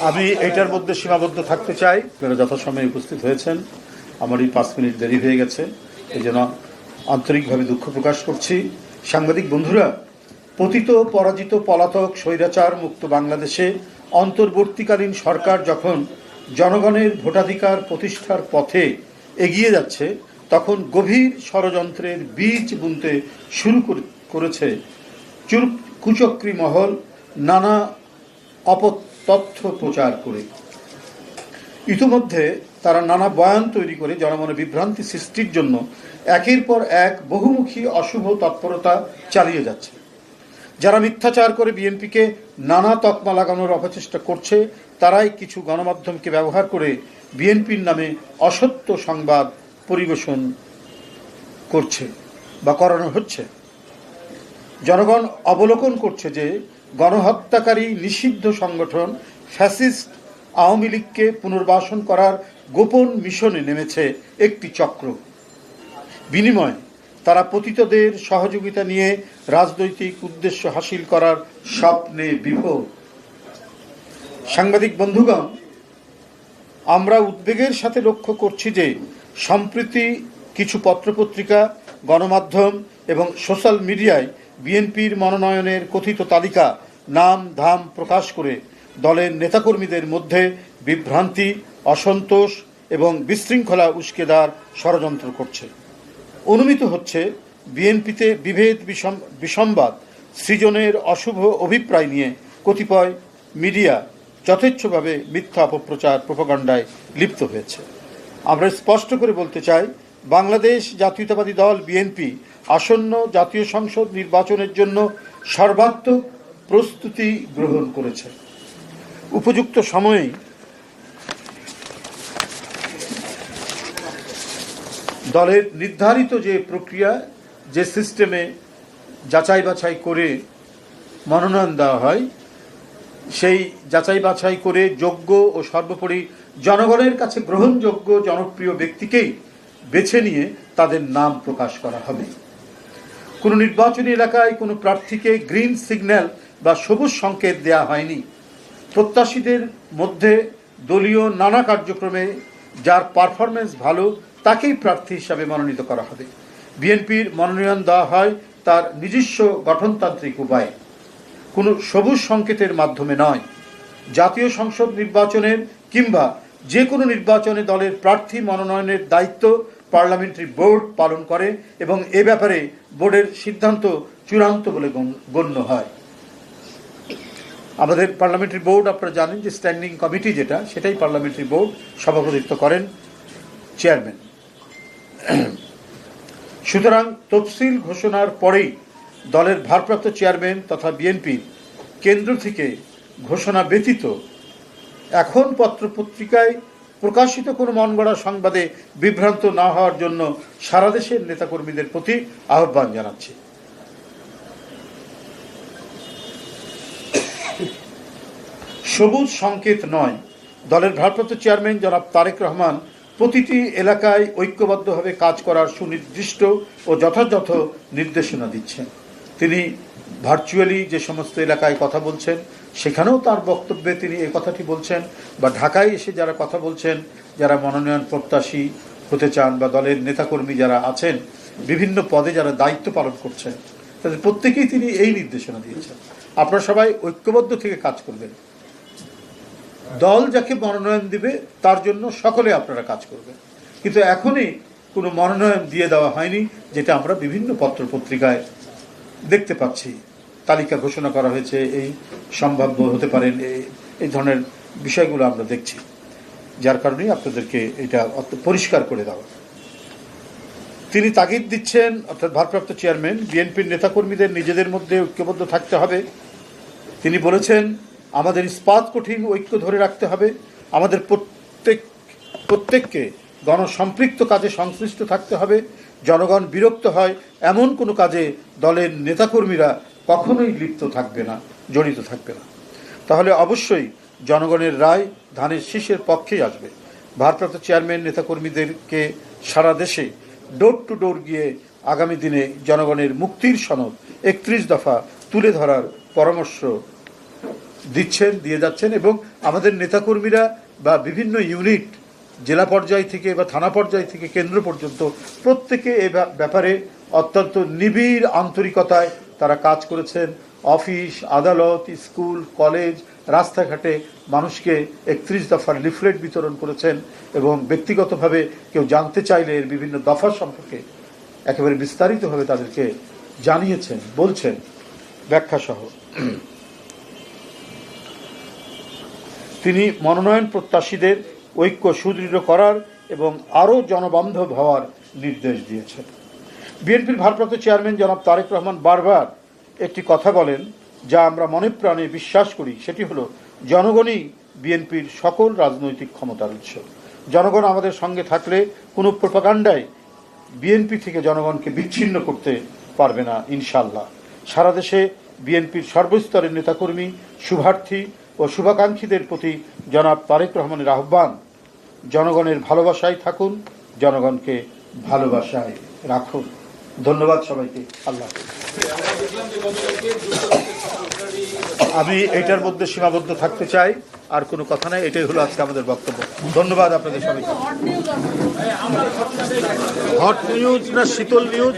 আমি এইটার মধ্যে সীমাবদ্ধ থাকতে চাই। আপনারা যথাসময়ে উপস্থিত হয়েছেন, আমার এই 5 মিনিট দেরি হয়ে গেছে, এই জন্য আন্তরিকভাবে দুঃখ প্রকাশ করছি। সাংবাদিক বন্ধুরা, পতিত পরাজিত পলাতক স্বৈরাচার মুক্ত বাংলাদেশে অন্তর্বর্তীকালীন সরকার যখন জনগণের ভোটাধিকার প্রতিষ্ঠার পথে এগিয়ে যাচ্ছে, তখন গভীর ষড়যন্ত্রের বীজ বুনতে শুরু করেছে কুচক্রী মহল নানা অপতথ্য প্রচার করে। ইতিমধ্যে তারা নানা বয়ান তৈরি করে জনমনে বিভ্রান্তি সৃষ্টির জন্য একের পর এক বহুমুখী অশুভ তৎপরতা চালিয়ে যাচ্ছে। যারা মিথ্যাচার করে বিএনপিকে নানা তকমা লাগানোর অপচেষ্টা করছে, তারাই কিছু গণমাধ্যমকে ব্যবহার করে বিএনপির নামে অসত্য সংবাদ পরিবেশন করছে বা করানো হচ্ছে। জনগণ অবলোকন করছে যে গণহত্যাকারী নিষিদ্ধ সংগঠন ফ্যাসিস্ট আওয়ামী লীগকে পুনর্বাসন করার গোপন মিশনে নেমেছে একটি চক্র। বিনিময়ে তারা পতিতদের সহযোগিতা নিয়ে রাজনৈতিক উদ্দেশ্য হাসিল করার স্বপ্নে বিভোর। সাংবাদিক বন্ধুগণ, আমরা উদ্বেগের সাথে লক্ষ্য করছি যে সম্প্রতি কিছু পত্রপত্রিকা, গণমাধ্যম এবং সোশ্যাল মিডিয়ায় বিএনপির মনোনয়নের কথিত তালিকা নাম ধাম প্রকাশ করে দলের নেতাকর্মীদের মধ্যে বিভ্রান্তি, অসন্তোষ এবং বিশৃঙ্খলা উস্কে দেওয়ার ষড়যন্ত্র করছে। অনুমিত হচ্ছে বিএনপিতে বিভেদ বিসম্বাদ সৃজনের অশুভ অভিপ্রায় নিয়ে কতিপয় মিডিয়া যথেচ্ছভাবে মিথ্যা অপপ্রচার প্রোপাগান্ডায় লিপ্ত হয়েছে। আমরা স্পষ্ট করে বলতে চাই, বাংলাদেশ জাতীয়তাবাদী দল বিএনপি আসন্ন জাতীয় সংসদ নির্বাচনের জন্য সর্বাত্মক প্রস্তুতি গ্রহণ করেছে। উপযুক্ত সময়েই দলের নির্ধারিত যে প্রক্রিয়া, যে সিস্টেমে যাচাই বাছাই করে মনোনয়ন দেওয়া হয়, সেই যাচাই বাছাই করে যোগ্য ও সর্বোপরি জনগণের কাছে গ্রহণযোগ্য জনপ্রিয় ব্যক্তিকেই বেছে নিয়ে তাদের নাম প্রকাশ করা হবে। কোনো নির্বাচনী এলাকায় কোনো প্রার্থীকে গ্রিন সিগন্যাল বা সবুজ সংকেত দেয়া হয়নি। প্রত্যাশীদের মধ্যে দলীয় নানা কার্যক্রমে যার পারফরমেন্স ভালো তাকেই প্রার্থী হিসাবে মনোনীত করা হবে। বিএনপির মনোনয়ন দেওয়া হয় তার নিজস্ব গঠনতান্ত্রিক উপায়ে, কোনো সবুজ সংকেতের মাধ্যমে নয়। জাতীয় সংসদ নির্বাচনের কিংবা যে কোনো নির্বাচনে দলের প্রার্থী মনোনয়নের দায়িত্ব পার্লামেন্টারি বোর্ড পালন করে এবং এ ব্যাপারে বোর্ডের সিদ্ধান্ত চূড়ান্ত বলে গণ্য হয়। আমাদের পার্লামেন্টারি বোর্ড, আপনারা জানেন যে স্ট্যান্ডিং কমিটি যেটা, সেটাই পার্লামেন্টারি বোর্ড, সভাপতিত্ব করেন চেয়ারম্যান। সুতরাং তফসিল ঘোষণার পরেই দলের ভারপ্রাপ্ত চেয়ারম্যান তথা বিএনপির কেন্দ্র থেকে ঘোষণা ব্যতীত এখন পত্রপত্রিকায় প্রকাশিত কোনো মনগড়া সংবাদে বিভ্রান্ত না হওয়ার জন্য সারা দেশের নেতাকর্মীদের প্রতি আহ্বান জানাচ্ছি। সবুজ সংকেত নয়, দলের ভারপ্রাপ্ত চেয়ারম্যান জনাব তারেক রহমান প্রতিটি এলাকায় ঐক্যবদ্ধভাবে কাজ করার সুনির্দিষ্ট ও যথাযথ নির্দেশনা দিচ্ছেন। তিনি ভার্চুয়ালি যে সমস্ত এলাকায় কথা বলছেন, সেখানেও তার বক্তব্যে তিনি এই কথাটি বলছেন, বা ঢাকায় এসে যারা কথা বলছেন, যারা মনোনয়ন প্রত্যাশী হতে চান বা দলের নেতাকর্মী যারা আছেন, বিভিন্ন পদে যারা দায়িত্ব পালন করছেন, তাদের প্রত্যেকেই তিনি এই নির্দেশনা দিয়েছেন, আপনারা সবাই ঐক্যবদ্ধ থেকে কাজ করবেন। দল যাকে মনোনয়ন দিবে তার জন্য সকলে আপনারা কাজ করবেন। কিন্তু এখনই কোনো মনোনয়ন দিয়ে দেওয়া হয়নি, যেটা আমরা বিভিন্ন পত্রপত্রিকায় দেখতে পাচ্ছি। তালিকা ঘোষণা করা হয়েছে, এই সম্ভাব্য হতে পারেন, এই ধরনের বিষয়গুলো আমরা দেখছি, যার কারণেই আপনাদেরকে এটা পরিষ্কার করে দেওয়া। তিনি তাগিদ দিচ্ছেন, অর্থাৎ ভারপ্রাপ্ত চেয়ারম্যান, বিএনপির নেতাকর্মীদের নিজেদের মধ্যে ঐক্যবদ্ধ থাকতে হবে। তিনি বলেছেন, আমাদের ইস্পাত কঠিন ঐক্য ধরে রাখতে হবে, আমাদের প্রত্যেককে গণসম্পৃক্ত কাজে সংশ্লিষ্ট থাকতে হবে। জনগণ বিরক্ত হয় এমন কোনো কাজে দলের নেতাকর্মীরা কখনোই লিপ্ত থাকবে না, জড়িত থাকবে না। তাহলে অবশ্যই জনগণের রায় ধানের শীষের পক্ষেই আসবে। ভারপ্রাপ্ত চেয়ারম্যান নেতাকর্মীদেরকে সারা দেশে ডোর টু ডোর গিয়ে আগামী দিনে জনগণের মুক্তির সনদ 31 দফা তুলে ধরার পরামর্শ দিয়ে যাচ্ছেন, এবং আমাদের নেতাকর্মীরা বা বিভিন্ন ইউনিট জেলা পর্যায় থেকে বা থানা পর্যায় থেকে কেন্দ্র পর্যন্ত প্রত্যেকে এ ব্যাপারে অত্যন্ত নিবিড় আন্তরিকতায় তারা কাজ করেছেন। অফিস, আদালত, স্কুল, কলেজ, রাস্তাঘাটে মানুষকে 31 দফার লিফলেট বিতরণ করেছেন, এবং ব্যক্তিগতভাবে কেউ জানতে চাইলে এর বিভিন্ন দফা সম্পর্কে একেবারে বিস্তারিতভাবে তাদেরকে জানিয়েছেন, বলছেন ব্যাখ্যাসহ। তিনি মনোনয়ন প্রত্যাশীদের ঐক্য সুদৃঢ় করার এবং আরও জনবান্ধব হওয়ার নির্দেশ দিয়েছেন। বিএনপির ভারপ্রাপ্ত চেয়ারম্যান জনাব তারেক রহমান বারবার একটি কথা বলেন, যা আমরা মনে প্রাণে বিশ্বাস করি, সেটি হলো জনগণই বিএনপির সকল রাজনৈতিক ক্ষমতার উৎস। জনগণ আমাদের সঙ্গে থাকলে কোনো প্রোপাগান্ডায় বিএনপি থেকে জনগণকে বিচ্ছিন্ন করতে পারবে না ইনশাল্লাহ। সারা দেশে বিএনপির সর্বস্তরের নেতাকর্মী, শুভার্থী ও শুভাকাঙ্ক্ষীদের প্রতি জনাব তারেক রহমানের আহ্বান, জনগণের ভালোবাসায় থাকুন, জনগণকে ভালোবাসায় রাখুন। ধন্যবাদ সবাইকে। আল্লাহ। আমি এইটার মধ্যে সীমাবদ্ধ থাকতে চাই, আর কোনো কথা নাই। এটাই হলো আজকে আমাদের বক্তব্য। ধন্যবাদ আপনাদের সবাইকে। হট নিউজ না শীতল নিউজ?